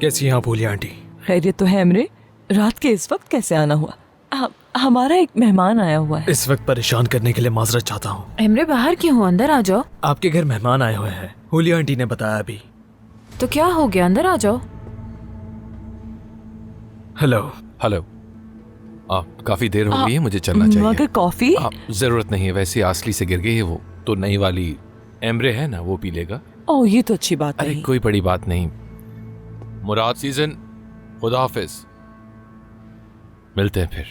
कैसी हैं आप हुलिया आंटी? खैरियत तो है एमरे। रात के इस वक्त कैसे आना हुआ? हमारा एक मेहमान आया हुआ है। इस वक्त परेशान करने के लिए माजरत चाहता हूँ। एमरे बाहर क्यों हो? अंदर आ जाओ। आपके घर मेहमान आए हुए हैं, हुलिया आंटी ने बताया अभी। तो क्या हो गया? अंदर आ जाओ। हेलो। हेलो। काफी देर हो गई है, मुझे चलना चाहिए। मगर कॉफी? जरूरत नहीं है, वैसे आसली से गिर गई है वो, तो नई वाली एमरे है ना, वो पी लेगा। ओह ये तो अच्छी बात अरे नहीं। कोई बड़ी बात नहीं। मुराद सीजन, खुदा हाफिज, मिलते हैं फिर।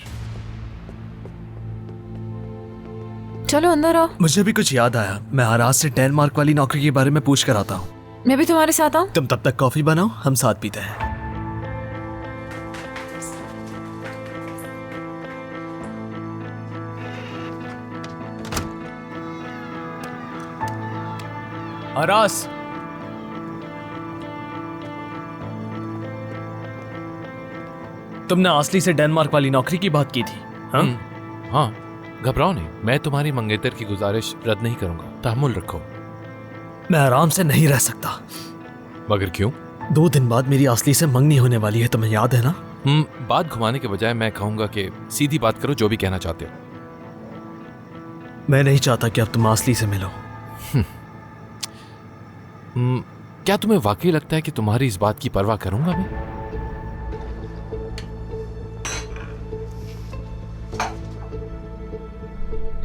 चलो अंदर आओ। मुझे भी कुछ याद आया, मैं आराज से डेनमार्क वाली नौकरी के बारे में पूछ कर आता हूँ। मैं भी तुम्हारे साथ आऊं? तुम तब तक कॉफी बनाओ, हम साथ पीते हैं। आरास, तुमने आसली से डेनमार्क वाली नौकरी की बात की थी, हाँ? हाँ, घबराओ नहीं, मैं तुम्हारी मंगेतर की गुजारिश रद्द नहीं करूंगा, तहम्मुल रखो। मैं आराम से नहीं रह सकता। मगर क्यों? 2 दिन बाद मेरी आसली से मंगनी होने वाली है, तुम्हें याद है ना? बात घुमाने के बजाय मैं कहूंगा कि सीधी बात करो, जो भी कहना चाहते हो। मैं नहीं चाहता कि अब तुम आसली से मिलो। क्या तुम्हें वाकई लगता है कि तुम्हारी इस बात की परवाह करूंगा मैं?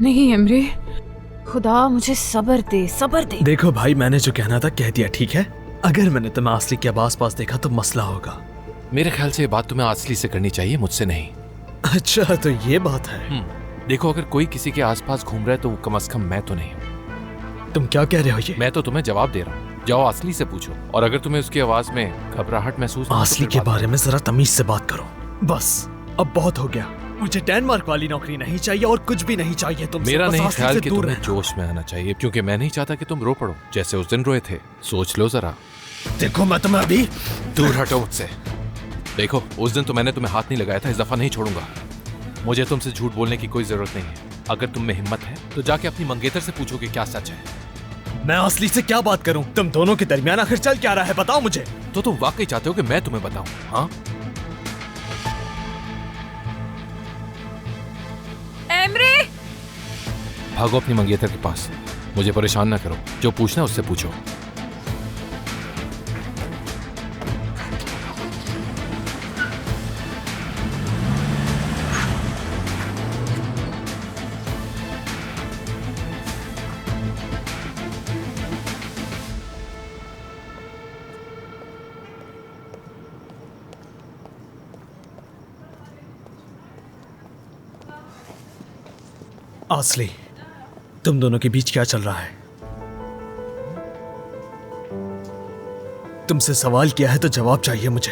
नहीं एमरे, खुदा मुझे सब्र दे, सब्र दे। देखो भाई, मैंने जो कहना था कह दिया, ठीक है? अगर मैंने तुम्हें आसली के आस-पास देखा तो मसला होगा। मेरे ख्याल से ये बात तुम्हें आसली से करनी चाहिए, मुझसे नहीं। अच्छा, तो ये बात है। देखो, अगर कोई किसी के आसपास घूम रहा है तो वो कम से कम मैं तो नहीं हूं। तुम क्या कह रहे हो ये? मैं तो तुम्हें जवाब दे रहा हूँ। जाओ आसली से पूछो, और अगर तुम्हें उसकी आवाज में घबराहट महसूस हो आसली के बारे में जरा तमीज से बात करो। बस अब बहुत हो गया। मुझे डेनमार्क वाली नौकरी नहीं चाहिए और कुछ भी नहीं चाहिए तुमसे। मेरा बस नहीं आसली ख्याल से कि दूर तुम्हें रहना। जोश में आना चाहिए, क्योंकि मैं नहीं चाहता कि तुम रो पड़ो जैसे उस दिन रोए थे। सोच लो जरा। देखो, मैं तुम्हें अभी दूर हटो मुझसे। देखो, उस दिन तो मैंने तुम्हें हाथ नहीं लगाया था, इस दफा नहीं छोड़ूंगा। मुझे तुमसे झूठ बोलने की कोई जरूरत नहीं है। अगर तुम में हिम्मत है तो जाके अपनी मंगेतर से पूछो कि क्या सच है। मैं असली से क्या बात करूं? तुम दोनों के दरमियान आखिर चल क्या रहा है, बताओ मुझे। तो तुम वाकई चाहते हो कि मैं तुम्हें बताऊं? हाँ? एमरे! भागो अपनी मंगेतर के पास, मुझे परेशान ना करो। जो पूछना उससे पूछो। आसली, तुम दोनों के बीच क्या चल रहा है? तुमसे सवाल किया है तो जवाब चाहिए मुझे।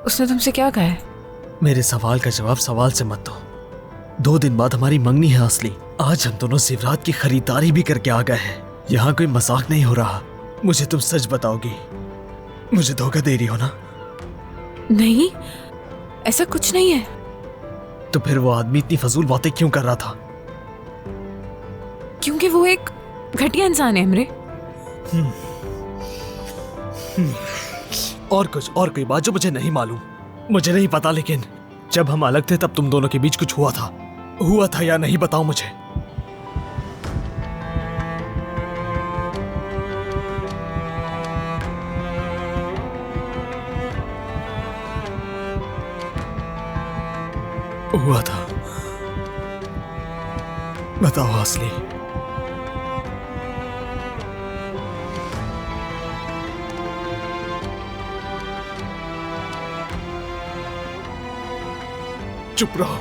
उसने तुमसे क्या कहा है? मेरे सवाल का जवाब सवाल से मत दो। 2 दिन बाद हमारी मंगनी है आसली। आज हम दोनों जेवरात की खरीदारी भी करके आ गए हैं। यहाँ कोई मजाक नहीं हो रहा। मुझे तुम सच बताओगी? मुझे धोखा दे रही हो ना? नहीं, ऐसा कुछ नहीं है। तो फिर वो आदमी इतनी फजूल बातें क्यों कर रहा था? क्योंकि वो एक घटिया इंसान है एमरे। और कोई बात जो मुझे नहीं मालूम। मुझे नहीं पता, लेकिन जब हम अलग थे तब तुम दोनों के बीच कुछ हुआ था या नहीं, बताओ मुझे। हुआ था, बताओ आसली। चुप रहो,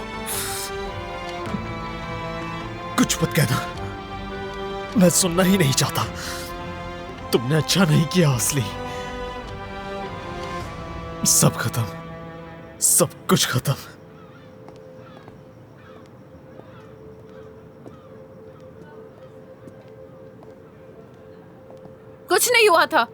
कुछ मत कहना। मैं सुनना ही नहीं चाहता। तुमने अच्छा नहीं किया आसली। सब खत्म, सब कुछ खत्म। कुछ नहीं हुआ था।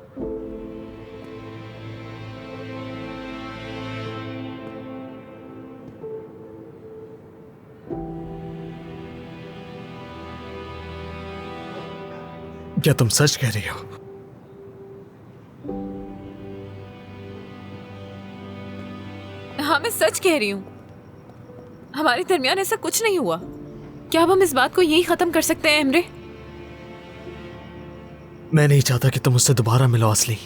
क्या तुम सच कह रही हो? मैं सच कह रही हूँ, हमारे दरमियान ऐसा कुछ नहीं हुआ। क्या अब हम इस बात को यही खत्म कर सकते हैं एमरे? मैं नहीं चाहता कि तुम उससे दोबारा मिलो असली,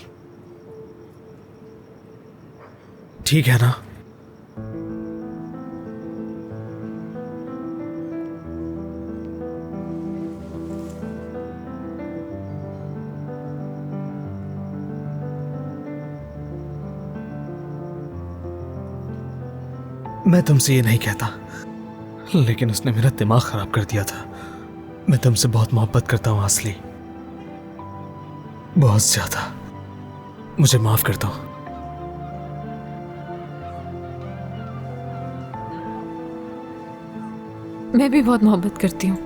ठीक है ना? मैं तुमसे ये नहीं कहता, लेकिन उसने मेरा दिमाग खराब कर दिया था। मैं तुमसे बहुत मोहब्बत करता हूं असली, बहुत ज्यादा। मुझे माफ कर दो। मैं भी बहुत मोहब्बत करती हूँ।